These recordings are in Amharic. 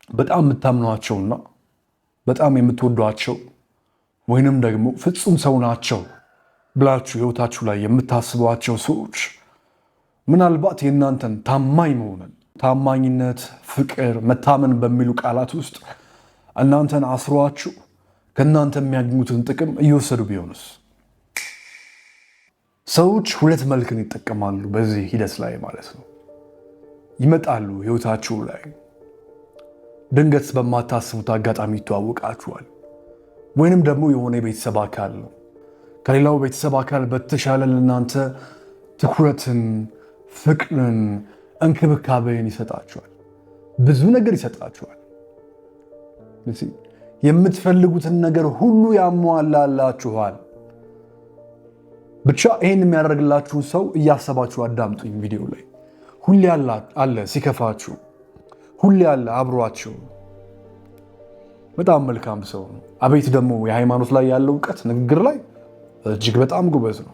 በጣም የምታምኗቸውና በጣም የምትወዷቸው ወይንም ደግሞ ፍጹም ሰው ናቸው ብላችሁ ህይወታችሁ ላይ የምታስቧቸው ሰዎች ምናልባት የእናንተን ታማኝ መሆንን፣ ታማኝነት፣ ፍቅር፣ መታመን በሚሉ ቃላት ውስጥ እናንተን አስሯችሁ ከእናንተ የሚያገኙትን ጥቅም እየወሰዱ ቢሆንስ? ሰዎች ሁለት መልክን ይጠቀማሉ በዚህ ሂደት ላይ ማለት ነው። ይመጣሉ ህይወታችሁ ላይ ድንገት በማታስቡት አጋጣሚ ይተዋወቃችኋል። ወይንም ደግሞ የሆነ የቤተሰብ አካል ነው ከሌላው ቤተሰብ አካል በተሻለ ለእናንተ ትኩረትን፣ ፍቅርን፣ እንክብካቤን ይሰጣችኋል። ብዙ ነገር ይሰጣችኋል። የምትፈልጉትን ነገር ሁሉ ያሟላላችኋል። ብቻ ይህን የሚያደርግላችሁን ሰው እያሰባችሁ አዳምጡኝ። ቪዲዮ ላይ ሁሌ አለ ሲከፋችሁ፣ ሁሌ አለ አብሯችሁ። በጣም መልካም ሰው ነው። አቤት ደግሞ የሃይማኖት ላይ ያለው እውቀት ንግግር ላይ እጅግ በጣም ጎበዝ ነው።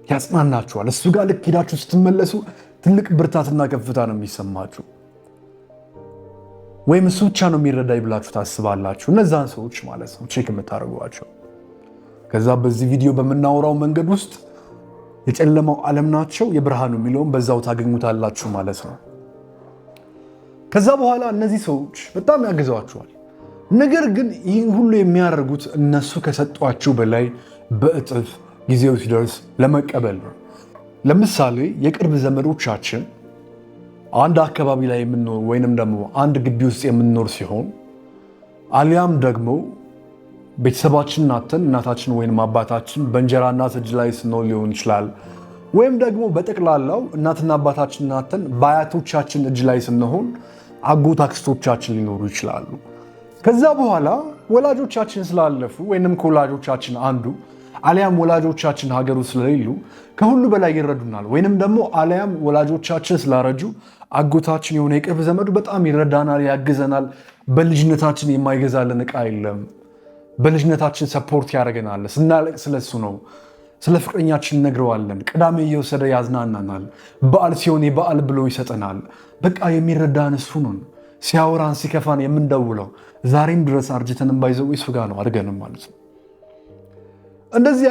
ያጽናናችኋል። እሱ ጋር ልክ ሄዳችሁ ስትመለሱ ትልቅ ብርታትና ከፍታ ነው የሚሰማችሁ። ወይም እሱ ብቻ ነው የሚረዳኝ ብላችሁ ታስባላችሁ። እነዛን ሰዎች ማለት ነው ቼክ የምታደርጓቸው። ከዛ በዚህ ቪዲዮ በምናወራው መንገድ ውስጥ የጨለማው ዓለም ናቸው፣ የብርሃኑ የሚለውን በዛው ታገኙታላችሁ ማለት ነው። ከዛ በኋላ እነዚህ ሰዎች በጣም ያግዘዋችኋል። ነገር ግን ይህን ሁሉ የሚያደርጉት እነሱ ከሰጧችሁ በላይ በእጥፍ ጊዜው ሲደርስ ለመቀበል ነው። ለምሳሌ የቅርብ ዘመዶቻችን አንድ አካባቢ ላይ የምንኖር ወይንም ደግሞ አንድ ግቢ ውስጥ የምንኖር ሲሆን አሊያም ደግሞ ቤተሰባችንን አተን እናታችን ወይንም አባታችን በእንጀራ እናት እጅ ላይ ስንሆን ሊሆን ይችላል። ወይም ደግሞ በጠቅላላው እናትና አባታችንን አተን በአያቶቻችን እጅ ላይ ስንሆን አጎት አክስቶቻችን ሊኖሩ ይችላሉ። ከዛ በኋላ ወላጆቻችን ስላለፉ ወይንም ከወላጆቻችን አንዱ አሊያም ወላጆቻችን ሀገሩ ስለሌሉ ከሁሉ በላይ ይረዱናል። ወይንም ደግሞ አሊያም ወላጆቻችን ስላረጁ አጎታችን የሆነ የቅርብ ዘመዱ በጣም ይረዳናል፣ ያግዘናል። በልጅነታችን የማይገዛልን ዕቃ የለም። በልጅነታችን ሰፖርት ያደርገናል። ስናለቅ ስለሱ ነው። ስለ ፍቅረኛችን ነግረዋለን። ቅዳሜ እየወሰደ ያዝናናናል። በዓል ሲሆን የበዓል ብሎ ይሰጠናል። በቃ የሚረዳን እሱ ነው። ሲያወራን ሲከፋን የምንደውለው ዛሬም ድረስ አርጅተንም ባይዘው እሱ ጋር ነው አድገንም ማለት ነው። እንደዚህ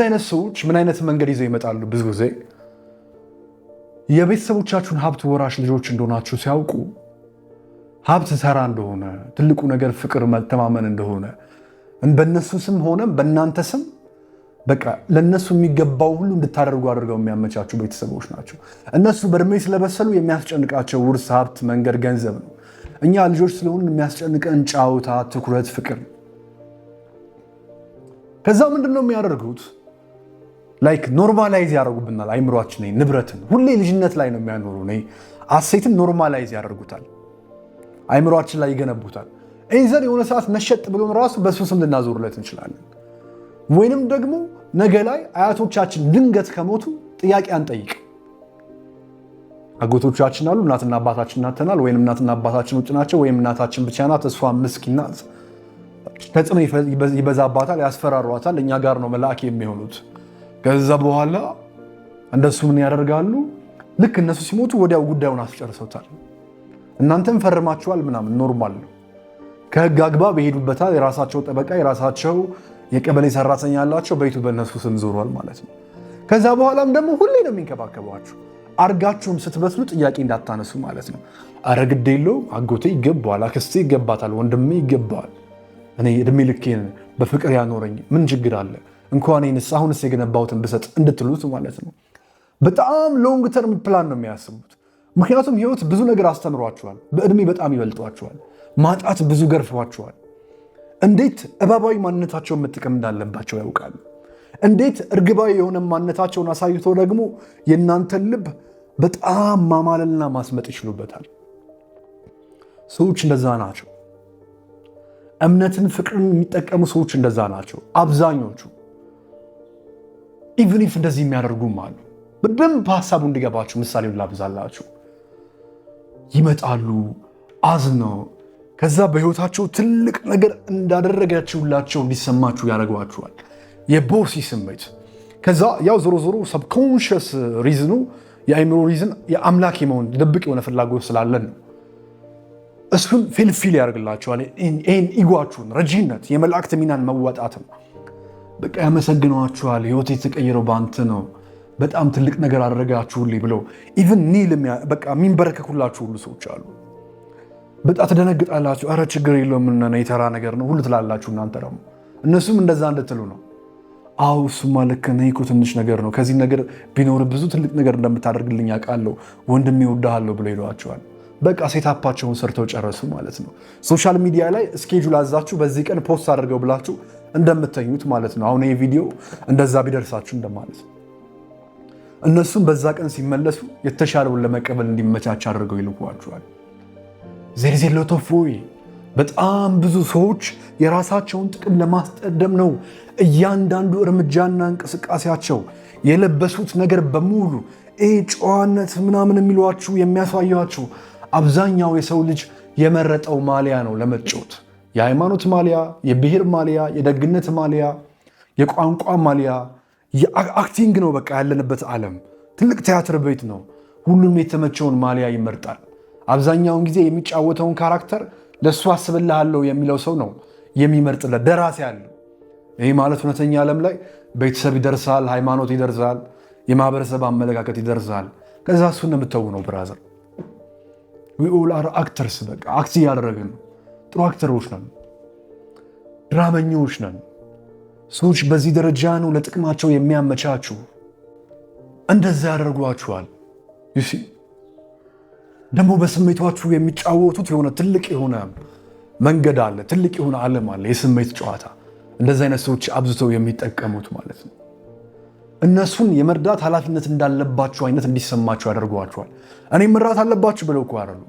አይነት ሰዎች ምን አይነት መንገድ ይዘው ይመጣሉ? ብዙ ጊዜ የቤተሰቦቻችሁን ሀብት ወራሽ ልጆች እንደሆናችሁ ሲያውቁ ሀብት ተራ እንደሆነ፣ ትልቁ ነገር ፍቅር፣ መተማመን እንደሆነ በእነሱ ስም ሆነም በእናንተ ስም በቃ ለእነሱ የሚገባው ሁሉ እንድታደርጉ አድርገው የሚያመቻቹ ቤተሰቦች ናቸው። እነሱ በእድሜ ስለበሰሉ የሚያስጨንቃቸው ውርስ፣ ሀብት፣ መንገድ፣ ገንዘብ ነው። እኛ ልጆች ስለሆን የሚያስጨንቀን ጫውታ፣ ትኩረት፣ ፍቅር። ከዛ ምንድን ነው የሚያደርጉት? ላይክ ኖርማላይዝ ያደርጉብናል አይምሯችን። ንብረትን ሁሌ ልጅነት ላይ ነው የሚያኖሩ። አሴትን ኖርማላይዝ ያደርጉታል፣ አይምሯችን ላይ ይገነቡታል። ይዘን የሆነ ሰዓት ነሸጥ ብሎን ራሱ በሱ ስም ልናዞርለት እንችላለን። ወይንም ደግሞ ነገ ላይ አያቶቻችን ድንገት ከሞቱ ጥያቄ አንጠይቅ። አጎቶቻችን አሉ፣ እናትና አባታችን ናተናል፣ ወይም እናትና አባታችን ውጭ ናቸው፣ ወይም እናታችን ብቻ ናት፣ እሷ ምስኪን ናት፣ ተጽዕኖ ይበዛባታል፣ ያስፈራሯታል፣ እኛ ጋር ነው መልአክ የሚሆኑት። ከዛ በኋላ እንደሱ ምን ያደርጋሉ? ልክ እነሱ ሲሞቱ ወዲያው ጉዳዩን አስጨርሰውታል። እናንተም ፈርማችኋል ምናምን፣ ኖርማል ነው። ከህግ አግባብ ይሄዱበታል። የራሳቸው ጠበቃ፣ የራሳቸው የቀበሌ ሰራተኛ ያላቸው፣ ቤቱ በእነሱ ስም ዞሯል ማለት ነው። ከዛ በኋላም ደግሞ ሁሌ ነው የሚንከባከቧችሁ። አርጋችሁም ስትበስሉ ጥያቄ እንዳታነሱ ማለት ነው። አረ ግድ የለውም አጎቴ ይገባዋል፣ አክስቴ ይገባታል፣ ወንድሜ ይገባዋል፣ እኔ እድሜ ልኬን በፍቅር ያኖረኝ ምን ችግር አለ እንኳን ይህንስ አሁንስ የገነባሁትን ብሰጥ እንድትሉት ማለት ነው። በጣም ሎንግ ተርም ፕላን ነው የሚያስቡት። ምክንያቱም ህይወት ብዙ ነገር አስተምሯቸዋል። በእድሜ በጣም ይበልጧቸዋል። ማጣት ብዙ ገርፏቸዋል። እንዴት እባባዊ ማንነታቸውን መጠቀም እንዳለባቸው ያውቃሉ። እንዴት እርግባዊ የሆነ ማንነታቸውን አሳይቶ ደግሞ የእናንተን ልብ በጣም ማማለልና ማስመጥ ይችሉበታል። ሰዎች እንደዛ ናቸው። እምነትን፣ ፍቅርን የሚጠቀሙ ሰዎች እንደዛ ናቸው አብዛኞቹ። ኢቭን ኢፍ እንደዚህ የሚያደርጉም አሉ። በደንብ ሀሳቡ እንዲገባችሁ ምሳሌውን ላብዛላችሁ። ይመጣሉ አዝነው፣ ከዛ በህይወታቸው ትልቅ ነገር እንዳደረጋችሁላቸው እንዲሰማችሁ ያደርጓችኋል። የቦሲ ስሜት። ከዛ ያው ዞሮ ዞሮ ሰብኮንሽስ ሪዝኑ የአይምሮ ሪዝን የአምላክ የመሆን ድብቅ የሆነ ፍላጎት ስላለን ነው። እሱን ፊልፊል ያደርግላቸዋል። ይህን ኢጓችሁን ረጂነት የመላእክት ሚናን መወጣትም በቃ ያመሰግኗችኋል። ህይወት የተቀየረው በአንተ ነው፣ በጣም ትልቅ ነገር አደረጋችሁልኝ ብለው ኢቭን ኒል በቃ የሚንበረከኩላችሁ ሁሉ ሰዎች አሉ። በጣም ትደነግጣላችሁ። አረ ችግር የለውም እና የተራ ነገር ነው ሁሉ ትላላችሁ። እናንተ ደግሞ እነሱም እንደዛ እንድትሉ ነው። አው እሱማ ልክ ነህ እኮ ትንሽ ነገር ነው፣ ከዚህ ነገር ቢኖር ብዙ ትልቅ ነገር እንደምታደርግልኝ አውቃለሁ፣ ወንድሜ እወድሃለሁ ብለው ይሏቸዋል። በቃ ሴታፓቸውን ሰርተው ጨረሱ ማለት ነው። ሶሻል ሚዲያ ላይ ስኬጁል አዛችሁ በዚህ ቀን ፖስት አድርገው ብላችሁ እንደምተኙት ማለት ነው። አሁን ይህ ቪዲዮ እንደዛ ቢደርሳችሁ እንደማለት ነው። እነሱም በዛ ቀን ሲመለሱ የተሻለውን ለመቀበል እንዲመቻች አድርገው ይልኳቸዋል። ዜርዜሎቶፎይ በጣም ብዙ ሰዎች የራሳቸውን ጥቅም ለማስቀደም ነው እያንዳንዱ እርምጃና እንቅስቃሴያቸው። የለበሱት ነገር በሙሉ ጨዋነት ምናምን የሚሏችሁ የሚያሳያችሁ አብዛኛው የሰው ልጅ የመረጠው ማሊያ ነው ለመጫወት። የሃይማኖት ማሊያ፣ የብሔር ማሊያ፣ የደግነት ማሊያ፣ የቋንቋ ማሊያ፣ የአክቲንግ ነው። በቃ ያለንበት ዓለም ትልቅ ቲያትር ቤት ነው። ሁሉም የተመቸውን ማሊያ ይመርጣል። አብዛኛውን ጊዜ የሚጫወተውን ካራክተር ለእሱ አስብልሃለሁ የሚለው ሰው ነው የሚመርጥለት። ደራሲ ያለው ይህ ማለት እውነተኛ ዓለም ላይ ቤተሰብ ይደርሳል፣ ሃይማኖት ይደርሳል፣ የማህበረሰብ አመለካከት ይደርሳል። ከዛ እሱን የምትተውነው ብራዘር we all are actors። በቃ አክት እያደረግን ነው። ጥሩ አክተሮች ነን፣ ድራመኞች ነን። ሰዎች በዚህ ደረጃ ነው ለጥቅማቸው የሚያመቻቹ። እንደዛ ያደርጓችኋል። ይሲ ደግሞ በስሜታችሁ የሚጫወቱት የሆነ ትልቅ የሆነ መንገድ አለ፣ ትልቅ የሆነ ዓለም አለ፣ የስሜት ጨዋታ። እንደዚህ አይነት ሰዎች አብዝተው የሚጠቀሙት ማለት ነው። እነሱን የመርዳት ኃላፊነት እንዳለባቸው አይነት እንዲሰማቸው ያደርጓቸዋል። እኔ መርዳት አለባችሁ ብለው እኮ አይደሉ።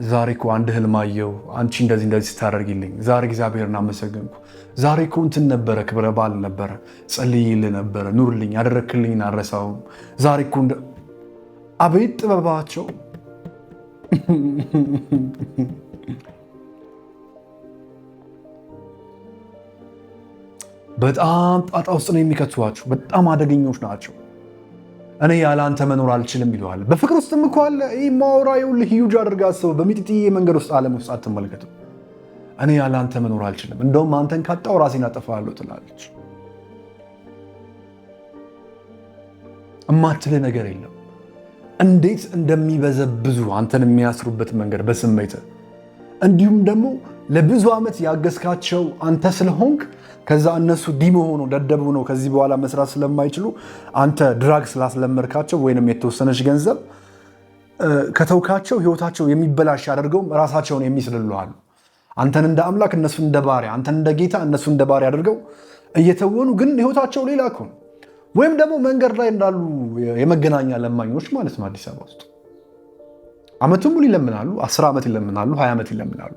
ዛሬ እኮ አንድ ህልም አየሁ፣ አንቺ እንደዚህ ስታደርጊልኝ ዛሬ እግዚአብሔርን አመሰገንኩ። ዛሬ እኮ እንትን ነበረ፣ ክብረ በዓል ነበረ፣ ጸልይልህ ነበረ፣ ኑርልኝ፣ ያደረክልኝ አልረሳውም። ዛሬ እኮ አቤት ጥበባቸው! በጣም ጣጣ ውስጥ ነው የሚከቷቸው። በጣም አደገኞች ናቸው። እኔ ያለ አንተ መኖር አልችልም ይለዋል። በፍቅር ውስጥም እኮ አለ። ይህ ማውራ ይኸውልህ ሂዩጅ አድርጋ አስበው። በሚጢጥዬ መንገድ ውስጥ ዓለም ውስጥ አትመልከትም። እኔ ያለ አንተ መኖር አልችልም፣ እንደውም አንተን ካጣው ራሴን አጠፋለሁ ትላለች። እማትልህ ነገር የለም። እንዴት እንደሚበዘብዙ አንተን የሚያስሩበት መንገድ በስሜት እንዲሁም ደግሞ ለብዙ ዓመት ያገዝካቸው አንተ ስለሆንክ ከዛ እነሱ ዲሞ ሆኖ ደደብ ሆኖ ከዚህ በኋላ መስራት ስለማይችሉ አንተ ድራግ ስላስለመርካቸው ወይንም የተወሰነች ገንዘብ ከተውካቸው ህይወታቸው የሚበላሽ አድርገው ራሳቸውን የሚስልሉሃል። አንተን እንደ አምላክ እነሱ እንደ ባሪያ፣ አንተን እንደ ጌታ እነሱ እንደ ባሪያ አድርገው እየተወኑ ግን ህይወታቸው ሌላ እኮ ነው። ወይም ደግሞ መንገድ ላይ እንዳሉ የመገናኛ ለማኞች ማለት ነው። አዲስ አበባ ውስጥ ዓመቱን ሙሉ ይለምናሉ፣ 10 ዓመት ይለምናሉ፣ 20 ዓመት ይለምናሉ።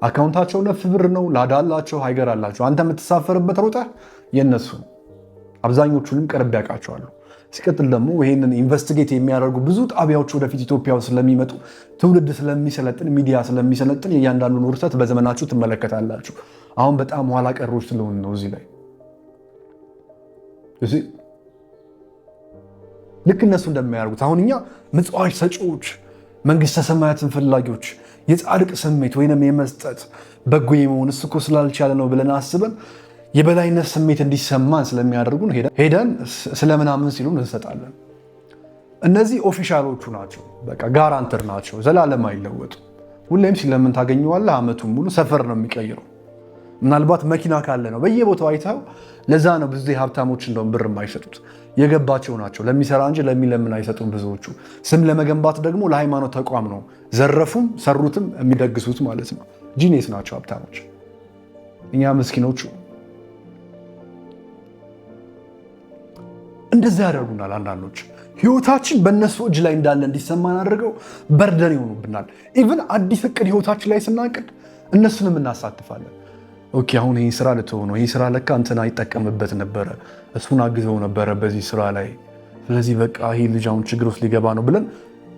አካውንታቸው ነፍ ብር ነው፣ ላዳ አላቸው፣ ሃይገር አላቸው። አንተ የምትሳፈርበት ሮጠህ የነሱ አብዛኞቹንም ቀርብ ያውቃቸዋሉ። ሲቀጥል ደግሞ ይሄንን ኢንቨስቲጌት የሚያደርጉ ብዙ ጣቢያዎች ወደፊት ኢትዮጵያ ውስጥ ስለሚመጡ ትውልድ ስለሚሰለጥን ሚዲያ ስለሚሰለጥን የእያንዳንዱን ውርሰት በዘመናችሁ ትመለከታላችሁ። አሁን በጣም ኋላ ቀሮች ስለሆኑ ነው እዚህ ላይ ልክ እነሱ እንደሚያደርጉት። አሁን እኛ ምጽዋች ሰጪዎች፣ መንግስተ ሰማያትን ፈላጊዎች የጻድቅ ስሜት ወይንም የመስጠት በጎ የመሆን እሱ እኮ ስላልቻለ ነው ብለን አስበን የበላይነት ስሜት እንዲሰማን ስለሚያደርጉን ሄደን ስለምናምን ሲሉን እንሰጣለን። እነዚህ ኦፊሻሎቹ ናቸው፣ በቃ ጋራንተር ናቸው፣ ዘላለም አይለወጡ። ሁሌም ሲለምን ታገኘዋለህ። ዓመቱን ሙሉ ሰፈር ነው የሚቀይረው። ምናልባት መኪና ካለ ነው በየቦታው አይተው። ለዛ ነው ብዙ ሀብታሞች እንደውም ብር የማይሰጡት፣ የገባቸው ናቸው። ለሚሰራ እንጂ ለሚለምን አይሰጡም ብዙዎቹ። ስም ለመገንባት ደግሞ ለሃይማኖት ተቋም ነው ዘረፉም ሰሩትም የሚደግሱት ማለት ነው። ጂኔስ ናቸው ሀብታሞች። እኛ ምስኪኖቹ እንደዛ ያደርጉናል። አንዳንዶች ህይወታችን በእነሱ እጅ ላይ እንዳለ እንዲሰማን አድርገው በርደን ይሆኑብናል። ኢቭን አዲስ እቅድ ህይወታችን ላይ ስናቅድ እነሱንም እናሳትፋለን። ኦኬ አሁን ይህ ስራ ልትሆነው፣ ይህ ስራ ለካ እንትና ይጠቀምበት ነበረ፣ እሱን አግዘው ነበረ በዚህ ስራ ላይ፣ ስለዚህ በቃ ይህ ልጅ አሁን ችግር ውስጥ ሊገባ ነው ብለን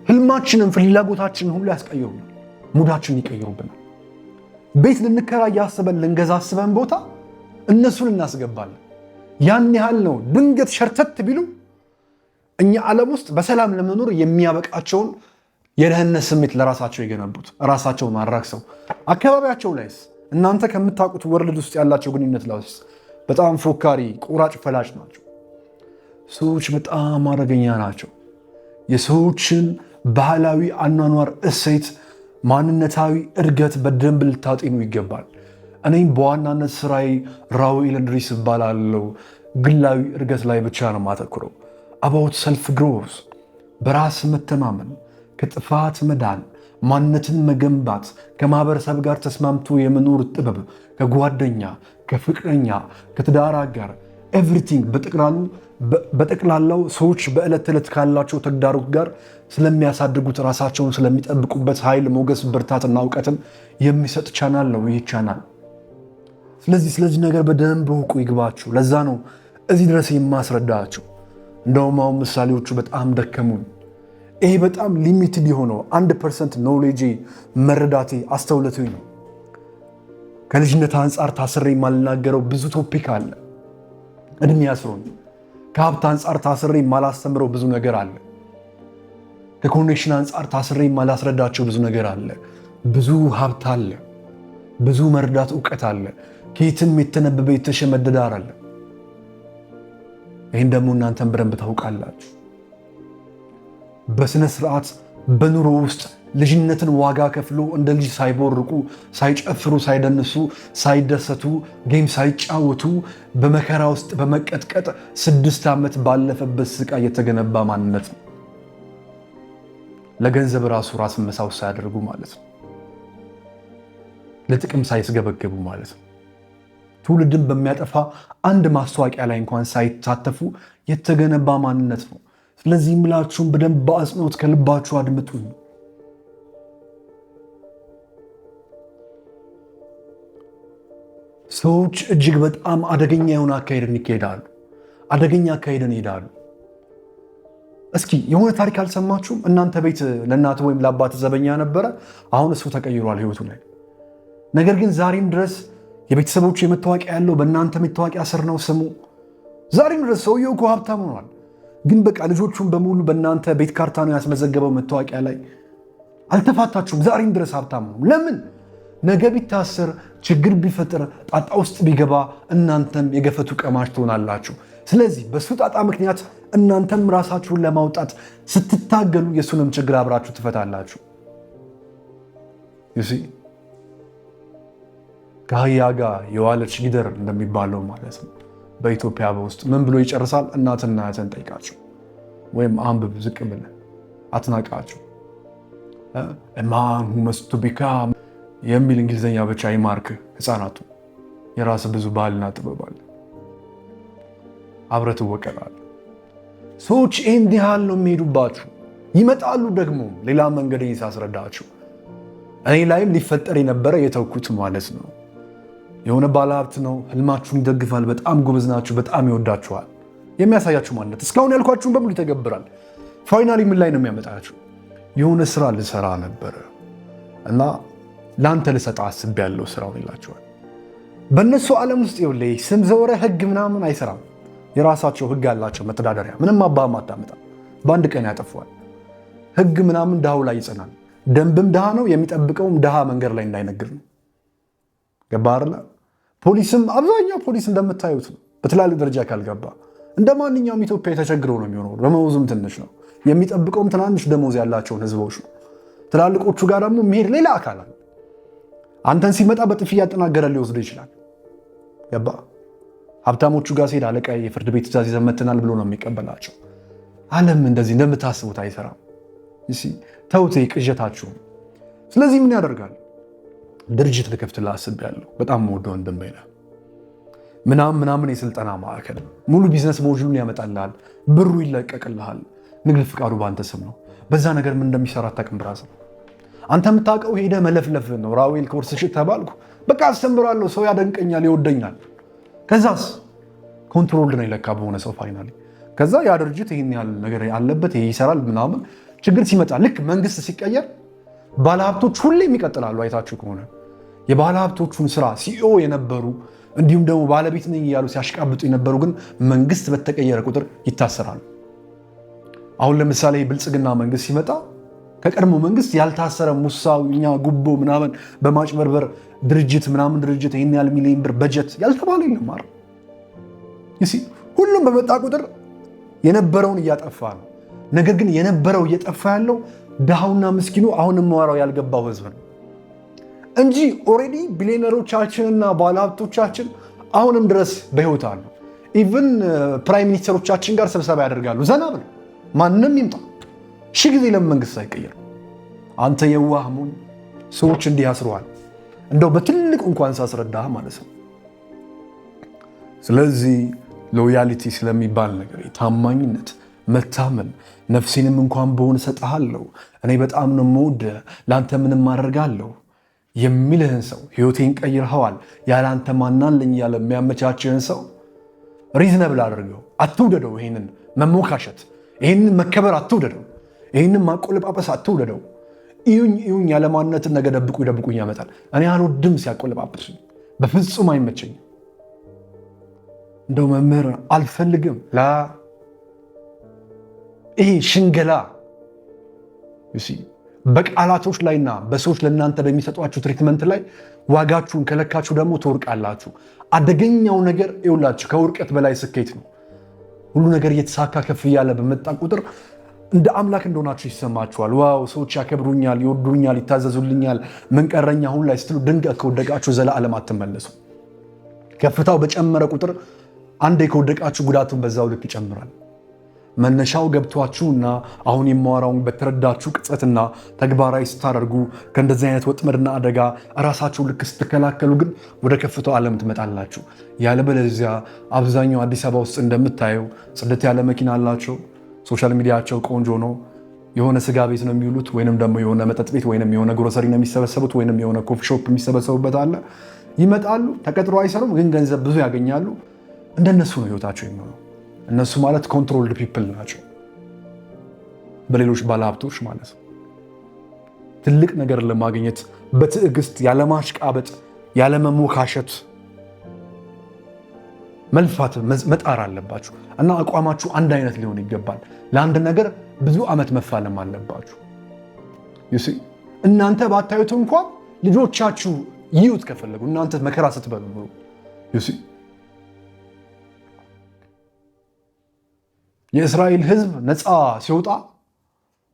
ህልማችንን ፍላጎታችንን ሁሉ ያስቀይሩናል። ሙዳችንን ይቀይሩብናል። ቤት ልንከራይ አስበን ልንገዛ አስበን ቦታ እነሱን እናስገባለን። ያን ያህል ነው። ድንገት ሸርተት ቢሉ እኛ ዓለም ውስጥ በሰላም ለመኖር የሚያበቃቸውን የደህንነት ስሜት ለራሳቸው የገነቡት ራሳቸውን አራክሰው አካባቢያቸው ላይስ እናንተ ከምታውቁት ወርልድ ውስጥ ያላቸው ግንኙነት ላይስ በጣም ፎካሪ ቆራጭ ፈላጭ ናቸው። ሰዎች በጣም አደገኛ ናቸው። የሰዎችን ባህላዊ አኗኗር እሴት፣ ማንነታዊ እድገት በደንብ ልታጤኑ ይገባል። እኔም በዋናነት ስራዬ ራውኤል እንድሪስ እባላለሁ። ግላዊ እድገት ላይ ብቻ ነው ማተኩረው። አባውት ሰልፍ ግሮዝ፣ በራስ መተማመን፣ ከጥፋት መዳን፣ ማንነትን መገንባት፣ ከማህበረሰብ ጋር ተስማምቶ የመኖር ጥበብ፣ ከጓደኛ፣ ከፍቅረኛ፣ ከትዳር አጋር ኤቭሪቲንግ በጠቅላላው ሰዎች በዕለት ተዕለት ካላቸው ተግዳሮት ጋር ስለሚያሳድጉት ራሳቸውን ስለሚጠብቁበት ኃይል፣ ሞገስ፣ ብርታትና እውቀትን የሚሰጥ ቻናል ነው ይህ ቻናል። ስለዚህ ነገር በደንብ እውቁ ይግባችሁ። ለዛ ነው እዚህ ድረስ የማስረዳችሁ። እንደውም አሁን ምሳሌዎቹ በጣም ደከሙን። ይሄ በጣም ሊሚትድ የሆነው 1% ኖሌጅ መረዳቴ አስተውለቱኝ ነው። ከልጅነት አንጻር ታስሬ የማልናገረው ብዙ ቶፒክ አለ። እድሜ ያስሮኝ ከሀብት አንጻር ታስሬ የማላስተምረው ብዙ ነገር አለ። ከኮኔክሽን አንጻር ታስሬ የማላስረዳቸው ብዙ ነገር አለ። ብዙ ሀብት አለ። ብዙ መረዳት እውቀት አለ። ከየትም የተነበበ የተሸመደደ አለ። ይህን ደግሞ እናንተም በደንብ ታውቃላችሁ። በስነ ስርዓት በኑሮ ውስጥ ልጅነትን ዋጋ ከፍሎ እንደ ልጅ ሳይቦርቁ፣ ሳይጨፍሩ፣ ሳይደንሱ፣ ሳይደሰቱ፣ ጌም ሳይጫወቱ በመከራ ውስጥ በመቀጥቀጥ 6 ዓመት ባለፈበት ስቃይ የተገነባ ማንነት ነው። ለገንዘብ ራስን መሳው ሳያደርጉ ማለት ነው። ለጥቅም ሳይስገበገቡ ማለት ነው። ትውልድን በሚያጠፋ አንድ ማስታወቂያ ላይ እንኳን ሳይታተፉ የተገነባ ማንነት ነው። ስለዚህ ምላችሁን በደንብ በአጽንኦት ከልባችሁ አድምጡኝ። ሰዎች እጅግ በጣም አደገኛ የሆነ አካሄድን ይሄዳሉ። እስኪ የሆነ ታሪክ አልሰማችሁም? እናንተ ቤት ለእናት ወይም ለአባት ዘበኛ ነበረ። አሁን እሱ ተቀይሯል ህይወቱ ላይ። ነገር ግን ዛሬም ድረስ የቤተሰቦቹ የመታወቂያ ያለው በእናንተ መታወቂያ ስር ነው ስሙ። ዛሬም ድረስ ሰውየው እኮ ሀብታም ሆኗል። ግን በቃ ልጆቹን በሙሉ በእናንተ ቤት ካርታ ነው ያስመዘገበው መታወቂያ ላይ። አልተፋታችሁም። ዛሬም ድረስ ሀብታም ነው። ለምን? ነገ ቢታሰር፣ ችግር ቢፈጥር፣ ጣጣ ውስጥ ቢገባ እናንተም የገፈቱ ቀማሽ ትሆናላችሁ። ስለዚህ በሱ ጣጣ ምክንያት እናንተም ራሳችሁን ለማውጣት ስትታገሉ የሱንም ችግር አብራችሁ ትፈታላችሁ። ይሲ ከአህያ ጋር የዋለች ጊደር እንደሚባለው ማለት ነው። በኢትዮጵያ ውስጥ ምን ብሎ ይጨርሳል? እናትና አያትን ጠይቃቸው ወይም አንብብ፣ ዝቅ ብለህ አትናቃቸው። ማን መስቱ ቢካ የሚል እንግሊዝኛ ብቻ ይማርክ። ህፃናቱ የራስ ብዙ ባህልና ጥበብ አለ። አብረህ ትወቀጣለህ። ሰዎች እንዲህ ያህል ነው የሚሄዱባችሁ። ይመጣሉ ደግሞ ሌላ መንገድ ሳስረዳችሁ እኔ ላይም ሊፈጠር የነበረ የተውኩት ማለት ነው። የሆነ ባለሀብት ነው፣ ህልማችሁን ይደግፋል፣ በጣም ጎበዝ ናችሁ፣ በጣም ይወዳችኋል። የሚያሳያችሁ ማለት እስካሁን ያልኳችሁን በሙሉ ይተገብራል። ፋይናሊ ምን ላይ ነው የሚያመጣችሁ? የሆነ ስራ ልሰራ ነበረ እና ለአንተ ልሰጣ አስቤያለሁ ስራውን ይላችኋል። በእነሱ ዓለም ውስጥ ይኸውልህ ስም ዘወረ ህግ ምናምን አይሰራም። የራሳቸው ህግ አላቸው፣ መተዳደሪያ። ምንም አባህም አታመጣም። በአንድ ቀን ያጠፏል። ህግ ምናምን ድሃው ላይ ይጸናል። ደንብም ድሃ ነው፣ የሚጠብቀውም ድሃ መንገድ ላይ እንዳይነግር ነው። ገባህ አይደል? ፖሊስም አብዛኛው ፖሊስ እንደምታዩት ነው። በትላልቅ ደረጃ ካልገባ እንደ ማንኛውም ኢትዮጵያ የተቸግረው ነው የሚሆነው። ደመወዙም ትንሽ ነው፣ የሚጠብቀውም ትናንሽ ደመወዝ ያላቸውን ህዝቦች ነው። ትላልቆቹ ጋር ደግሞ የሚሄድ ሌላ አካል አለ። አንተን ሲመጣ በጥፊ እያጠናገረ ሊወስድ ይችላል። ገባህ? ሀብታሞቹ ጋር ሲሄድ አለቃ የፍርድ ቤት ትዕዛዝ ይዘመትናል ብሎ ነው የሚቀበላቸው። ዓለም እንደዚህ እንደምታስቡት አይሰራም። ተውት ቅዠታችሁን። ስለዚህ ምን ያደርጋል? ድርጅት ልከፍትልህ አስቤያለሁ። በጣም የምወደው ወንድሜ ነህ ምናምን የስልጠና ማዕከል ሙሉ ቢዝነስ ሞጁሉን ያመጣልሃል። ብሩ ይለቀቅልሃል። ንግድ ፍቃዱ በአንተ ስም ነው። በዛ ነገር ምን እንደሚሰራ አታውቅም። ብራዘር አንተ የምታውቀው ሄደህ መለፍለፍ ነው። ራውኤል ኮርስ ሽት ተባልኩ፣ በቃ አስተምራለሁ፣ ሰው ያደንቀኛል፣ ይወደኛል። ከዛስ ኮንትሮል ነው ይለካ በሆነ ሰው ፋይናሊ። ከዛ ያ ድርጅት ይህን ያህል ነገር አለበት፣ ይሄ ይሰራል ምናምን። ችግር ሲመጣ ልክ መንግስት ሲቀየር ባለሀብቶች ሁሌም ይቀጥላሉ። አይታችሁ ከሆነ የባለሀብቶቹን ስራ ሲኦ የነበሩ እንዲሁም ደግሞ ባለቤት ነኝ እያሉ ሲያሽቃብጡ የነበሩ ግን መንግስት በተቀየረ ቁጥር ይታሰራሉ። አሁን ለምሳሌ ብልጽግና መንግስት ሲመጣ ከቀድሞ መንግስት ያልታሰረ ሙሳኛ ጉቦ ምናምን በማጭበርበር ድርጅት ይህን ያህል ሚሊዮን ብር በጀት ያልተባለ የለም አይደል? ሁሉም በመጣ ቁጥር የነበረውን እያጠፋ ነው። ነገር ግን የነበረው እየጠፋ ያለው ድሃውና ምስኪኑ አሁን የማወራው ያልገባው ህዝብ ነው እንጂ ኦልሬዲ ቢሊዮነሮቻችንና ባለሀብቶቻችን አሁንም ድረስ በህይወት አሉ። ኢቭን ፕራይም ሚኒስተሮቻችን ጋር ስብሰባ ያደርጋሉ። ዘና ብለው ማንም ይምጣ ሺህ ጊዜ ለምን መንግስት አይቀየር? አንተ የዋህ ሞኝ ሰዎች እንዲህ ያስሩሃል። እንደው በትልቅ እንኳን ሳስረዳህ ማለት ነው። ስለዚህ ሎያሊቲ ስለሚባል ነገር ታማኝነት፣ መታመን ነፍሴንም እንኳን በሆነ እሰጥሃለሁ፣ እኔ በጣም ነው የምወድህ፣ ለአንተ ምንም አደርጋለሁ የሚልህን ሰው ህይወቴን ቀይርኸዋል፣ ያለ አንተ ማናለኝ ያለ የሚያመቻችህን ሰው ሪዝነብል አድርገው። አትውደደው። ይህንን መሞካሸት፣ ይህንን መከበር አትውደደው። ይህንን ማቆለጳጰስ አትውደደው። እዩኝ ያለማንነትን ነገ ደብቁኝ ያመጣል። እኔ አልወድም ሲያቆለጳጰሱኝ፣ በፍጹም አይመቸኝም። እንደው መምህር አልፈልግም ይሄ ሽንገላ በቃላቶች ላይና በሰዎች ለእናንተ በሚሰጧችሁ ትሪትመንት ላይ ዋጋችሁን ከለካችሁ ደግሞ ትወርቃላችሁ። አደገኛው ነገር ይውላችሁ ከውርቀት በላይ ስኬት ነው። ሁሉ ነገር እየተሳካ ከፍ እያለ በመጣ ቁጥር እንደ አምላክ እንደሆናችሁ ይሰማችኋል። ዋው ሰዎች ያከብሩኛል፣ ይወዱኛል፣ ይታዘዙልኛል፣ ምን ቀረኝ አሁን ላይ ስትሉ ድንገት ከወደቃችሁ ዘላለም አትመለሱ። ከፍታው በጨመረ ቁጥር አንዴ ከወደቃችሁ ጉዳቱን በዛው ልክ ይጨምራል። መነሻው ገብቷችሁና አሁን የማወራውን በተረዳችሁ ቅጽበትና ተግባራዊ ስታደርጉ ከእንደዚህ አይነት ወጥመድና አደጋ ራሳችሁ ልክ ስትከላከሉ ግን ወደ ከፍታው ዓለም ትመጣላችሁ። ያለበለዚያ አብዛኛው አዲስ አበባ ውስጥ እንደምታየው ጽድት ያለ መኪና አላቸው፣ ሶሻል ሚዲያቸው ቆንጆ ነው፣ የሆነ ስጋ ቤት ነው የሚውሉት፣ ወይንም ደግሞ የሆነ መጠጥ ቤት ወይንም የሆነ ግሮሰሪ ነው የሚሰበሰቡት፣ ወይንም የሆነ ኮፊ ሾፕ የሚሰበሰቡበት አለ። ይመጣሉ፣ ተቀጥሮ አይሰሩም፣ ግን ገንዘብ ብዙ ያገኛሉ። እንደነሱ ነው ህይወታቸው የሚሆነው። እነሱ ማለት ኮንትሮልድ ፒፕል ናቸው፣ በሌሎች ባለሀብቶች ማለት ነው። ትልቅ ነገር ለማግኘት በትዕግስት ያለማሽቃበጥ ያለመሞካሸት መልፋት መጣር አለባችሁ እና አቋማችሁ አንድ አይነት ሊሆን ይገባል። ለአንድ ነገር ብዙ ዓመት መፋለም አለባችሁ። እናንተ ባታዩት እንኳን ልጆቻችሁ ይዩት ከፈለጉ እናንተ መከራ ስትበሉ የእስራኤል ህዝብ ነፃ ሲወጣ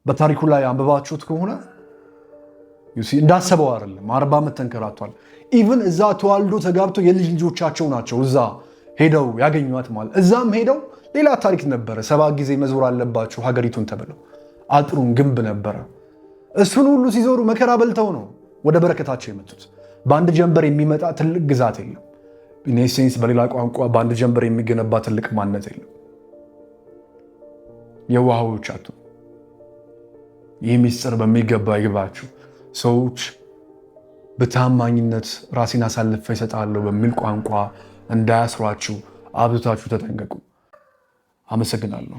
በታሪኩ ላይ አንብባችሁት ከሆነ እንዳሰበው አይደለም። 40 ዓመት ተንከራቷል። ኢቭን እዛ ተዋልዶ ተጋብቶ የልጅ ልጆቻቸው ናቸው እዛ ሄደው ያገኟት ማለት። እዛም ሄደው ሌላ ታሪክ ነበረ። 7 ጊዜ መዞር አለባችሁ ሀገሪቱን ተብለው አጥሩን ግንብ ነበረ። እሱን ሁሉ ሲዞሩ መከራ በልተው ነው ወደ በረከታቸው የመጡት። በአንድ ጀንበር የሚመጣ ትልቅ ግዛት የለም። ኢኔሴንስ በሌላ ቋንቋ በአንድ ጀንበር የሚገነባ ትልቅ ማንነት የለም። የዋሆች አቱ ይህ ሚስጥር በሚገባ ይግባችሁ። ሰዎች በታማኝነት ራሴን አሳልፈ ይሰጣለሁ በሚል ቋንቋ እንዳያስሯችሁ አብዝታችሁ ተጠንቀቁ። አመሰግናለሁ።